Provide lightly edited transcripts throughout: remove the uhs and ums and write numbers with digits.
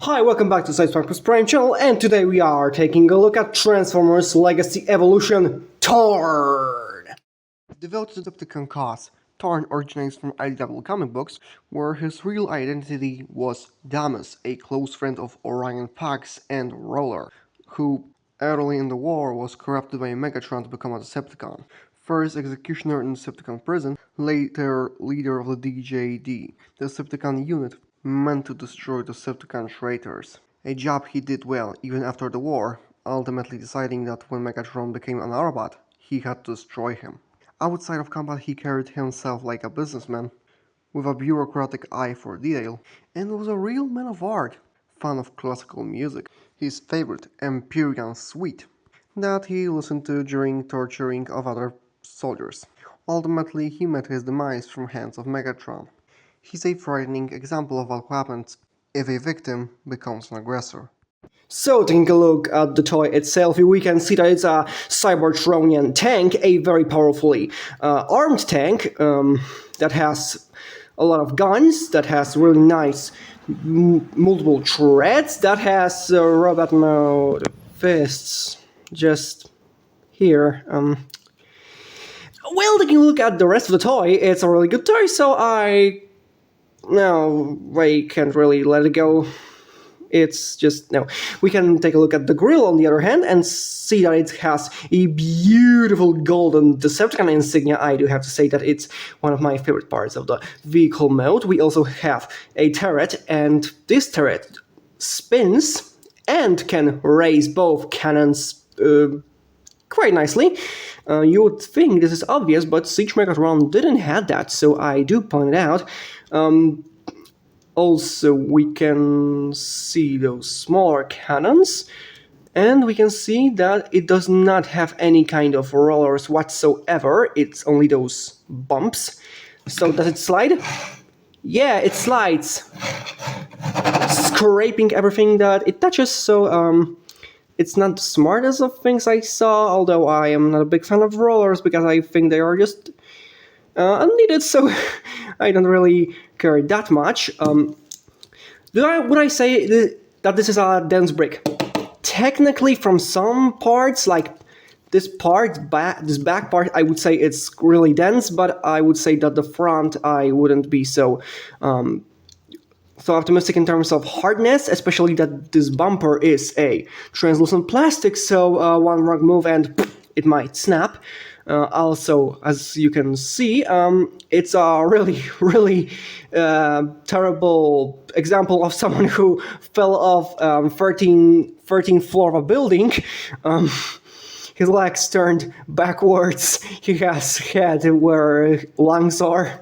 Hi, welcome back to Thise Prime channel, and today we are taking a look at Transformers Legacy Evolution Tarn! Devoted to Decepticon cause, Tarn originates from IDW comic books, where his real identity was Damus, a close friend of Orion Pax and Roller, who, early in the war, was corrupted by Megatron to become a Decepticon. First executioner in Decepticon prison, later leader of the DJD, the Decepticon unit meant to destroy Decepticon traitors. A job he did well even after the war, ultimately deciding that when Megatron became an Autobot, he had to destroy him. Outside of combat, he carried himself like a businessman, with a bureaucratic eye for detail, and was a real man of art, fan of classical music. His favorite Empyrean suite that he listened to during torturing of other soldiers. Ultimately, he met his demise from hands of Megatron. He's a frightening example of what happens if a victim becomes an aggressor. So, taking a look at the toy itself, we can see that it's a Cybertronian tank, a very powerfully armed tank that has a lot of guns, that has really nice multiple treads, that has robot mode fists just here. Well, taking a look at the rest of the toy, it's a really good toy, so I can't really let it go. It's just, no. We can take a look at the grill on the other hand and see that it has a beautiful golden Decepticon insignia. I do have to say that it's one of my favorite parts of the vehicle mode. We also have a turret, and this turret spins and can raise both cannons quite nicely. You would think this is obvious, but Siege Megatron didn't have that, so I do point it out. Also, we can see those smaller cannons, and we can see that it does not have any kind of rollers whatsoever. It's only those bumps. So does it slide? Yeah, it slides, scraping everything that it touches. So it's not the smartest of things I saw, although I am not a big fan of rollers because I think they are just unneeded, so I don't really care that much. Would I say that this is a dense brick? Technically, from some parts, like this back part, I would say it's really dense, but I would say that the front, I wouldn't be so optimistic in terms of hardness, especially that this bumper is a translucent plastic, so one wrong move and it might snap. Also, as you can see, it's a really terrible example of someone who fell off 13th floor of a building. His legs turned backwards. He has head where lungs are.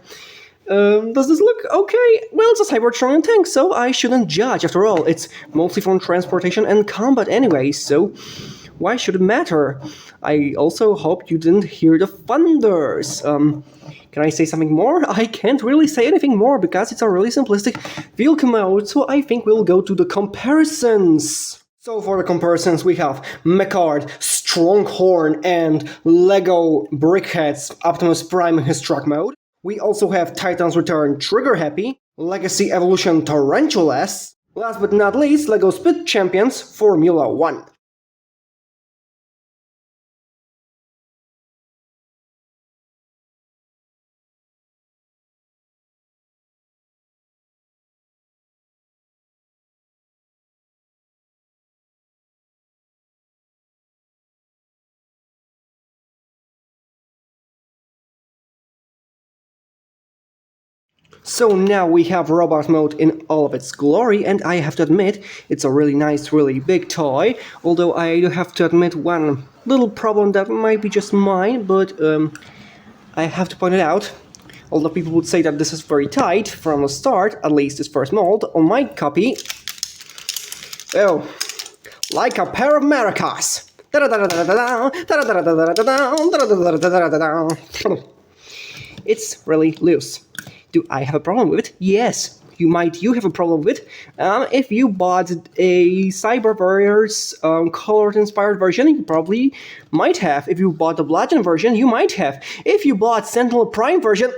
Does this look okay? Well, it's a Cybertronian tank, so I shouldn't judge. After all, it's mostly for transportation and combat anyway, so why should it matter? I also hope you didn't hear the thunders. Can I say something more? I can't really say anything more because it's a really simplistic vehicle mode, so I think we'll go to the comparisons. So for the comparisons, we have Mechard, Stronghorn, and Lego Brickhead's Optimus Prime in his truck mode. We also have Titan's Return Trigger Happy, Legacy Evolution Tarantulas, last but not least, Lego Split Champions Formula 1. So now we have robot mode in all of its glory, and I have to admit, it's a really nice, really big toy, although I do have to admit one little problem that might be just mine, but I have to point it out. Although people would say that this is very tight from the start, at least this first mold, on my copy, oh, like a pair of maracas. It's really loose. Do I have a problem with it? Yes, you have a problem with it. If you bought a Cyberverse colored-inspired version, you probably might have. If you bought the Bludgeon version, you might have. If you bought Sentinel Prime version,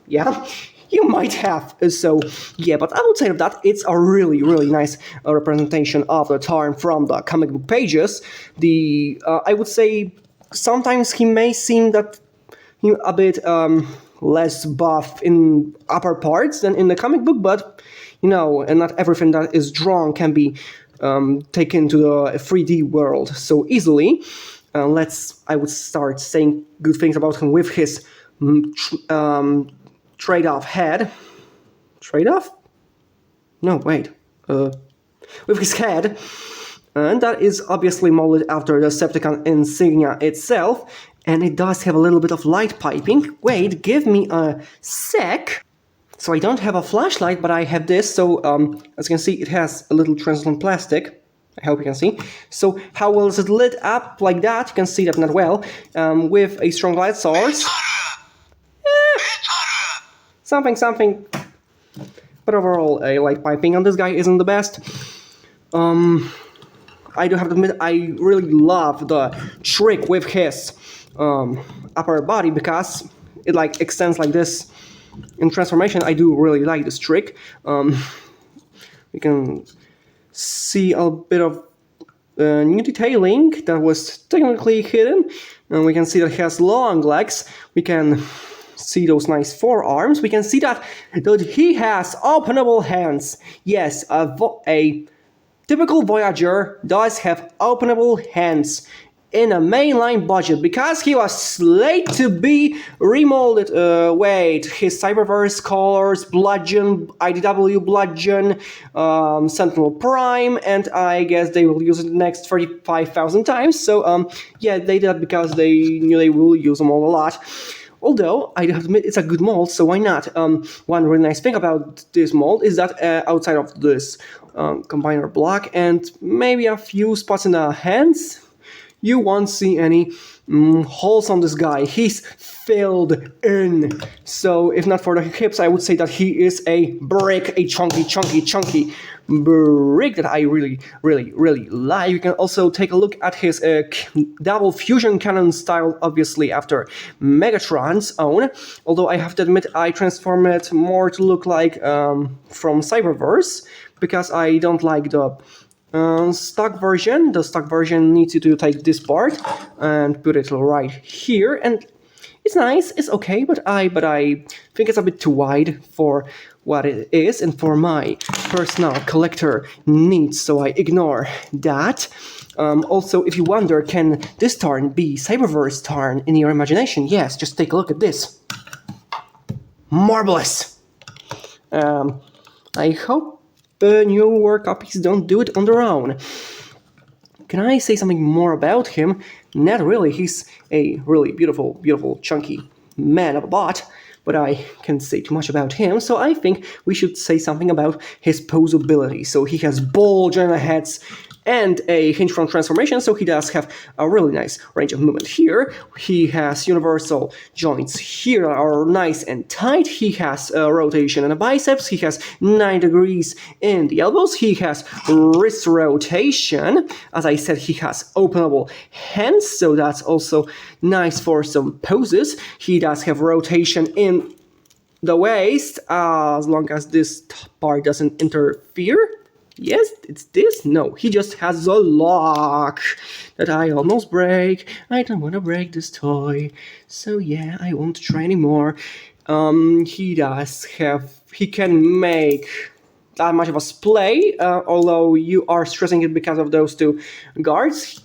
yeah, You might have. So, yeah, but I would say that it's a really, really nice representation of the Tarn from the comic book pages. I would say sometimes he may seem that a bit less buff in upper parts than in the comic book, but and not everything that is drawn can be taken to the 3D world so easily. I would start saying good things about him with his trade-off head. Trade-off? No, wait. With his head. And that is obviously molded after the Decepticon insignia itself. And it does have a little bit of light piping. Wait, give me a sec. So I don't have a flashlight, but I have this. So as you can see, it has a little translucent plastic. I hope you can see. So how well is it lit up like that? You can see that not well. With a strong light source. Something. But overall, a light piping on this guy isn't the best. I do have to admit, I really love the trick with his upper body because it extends like this. In transformation, I do really like this trick. We can see a bit of new detailing that was technically hidden. And we can see that he has long legs. We can see those nice forearms. We can see that he has openable hands. Yes, a typical Voyager does have openable hands in a mainline budget because he was late to be remolded. Wait, his Cyberverse colors, Bludgeon, IDW Bludgeon, Sentinel Prime, and I guess they will use it the next 35,000 times. So yeah, they did that because they knew they will use them all a lot. Although, I have to admit, it's a good mold, so why not? One really nice thing about this mold is that outside of this combiner block and maybe a few spots in the hands, you won't see any holes on this guy. He's filled in. So if not for the hips, I would say that he is a brick, a chunky brick that I really like. You can also take a look at his double fusion cannon style, obviously after Megatron's own. Although I have to admit, I transform it more to look like from Cyberverse, because I don't like the stock version. The stock version needs you to take this part and put it right here, and it's nice, it's okay, but I think it's a bit too wide for what it is and for my personal collector needs, so I ignore that. Also, if you wonder, can this Tarn be Cyberverse Tarn in your imagination? Yes, just take a look at this. Marvelous! I hope the newer copies don't do it on their own. Can I say something more about him? Not really. He's a really beautiful, chunky man of a bot, but I can't say too much about him, so I think we should say something about his posability. So he has bulge on the heads and a hinge from transformation, so he does have a really nice range of movement here. He has universal joints here that are nice and tight. He has rotation in the biceps. He has 9 degrees in the elbows. He has wrist rotation. As I said, he has openable hands, so that's also nice for some poses. He does have rotation in the waist, as long as this part doesn't interfere. Yes, it's this? No, he just has a lock that I almost break. I don't want to break this toy, so yeah, I won't try anymore. He can make that much of a splay, although you are stressing it because of those two guards.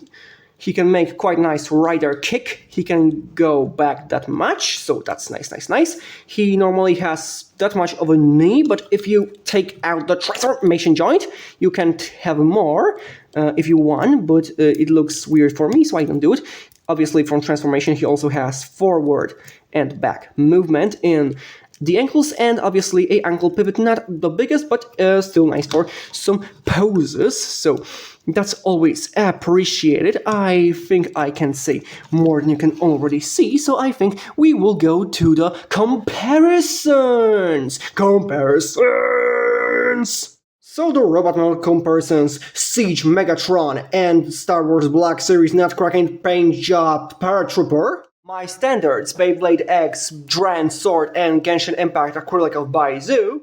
He can make quite nice rider kick. He can go back that much, so that's nice. He normally has that much of a knee, but if you take out the transformation joint, you can have more if you want, but it looks weird for me, so I don't do it. Obviously, from transformation, he also has forward and back movement in the ankles, and obviously a ankle pivot, not the biggest, but still nice for some poses, so that's always appreciated. I think I can say more than you can already see, so I think we will go to the comparisons! So the robot model comparisons, Siege Megatron and Star Wars Black Series Nutcracking Paint Job Paratrooper. My standards, Beyblade X, Dran Sword, and Genshin Impact Acrylic of Baizu,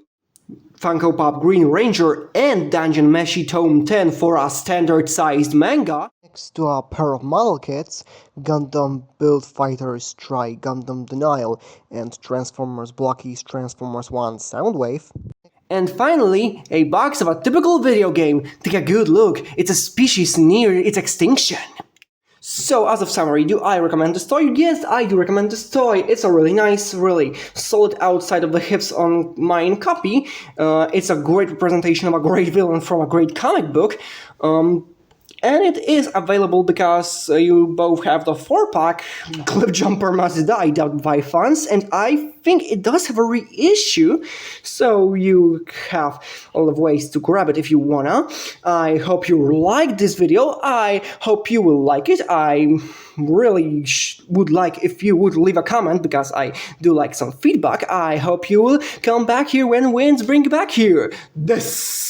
Funko Pop Green Ranger, and Dungeon Meshi Tome 10 for a standard-sized manga. Next to a pair of model kits, Gundam Build Fighters Try Gundam Denial, and Transformers Blockies Transformers 1 Soundwave. And finally, a box of a typical video game. Take a good look, it's a species near its extinction. So, as of summary, do I recommend this toy? Yes, I do recommend this toy. It's a really nice, really solid outside of the hips on mine copy. It's a great representation of a great villain from a great comic book. And it is available because you both have the 4-pack Clip Jumper Must Die by Fans, and I think it does have a reissue, so you have a lot of ways to grab it if you wanna. I hope you liked this video. I hope you will like it. I really would like if you would leave a comment, because I do like some feedback. I hope you will come back here when winds bring you back here. This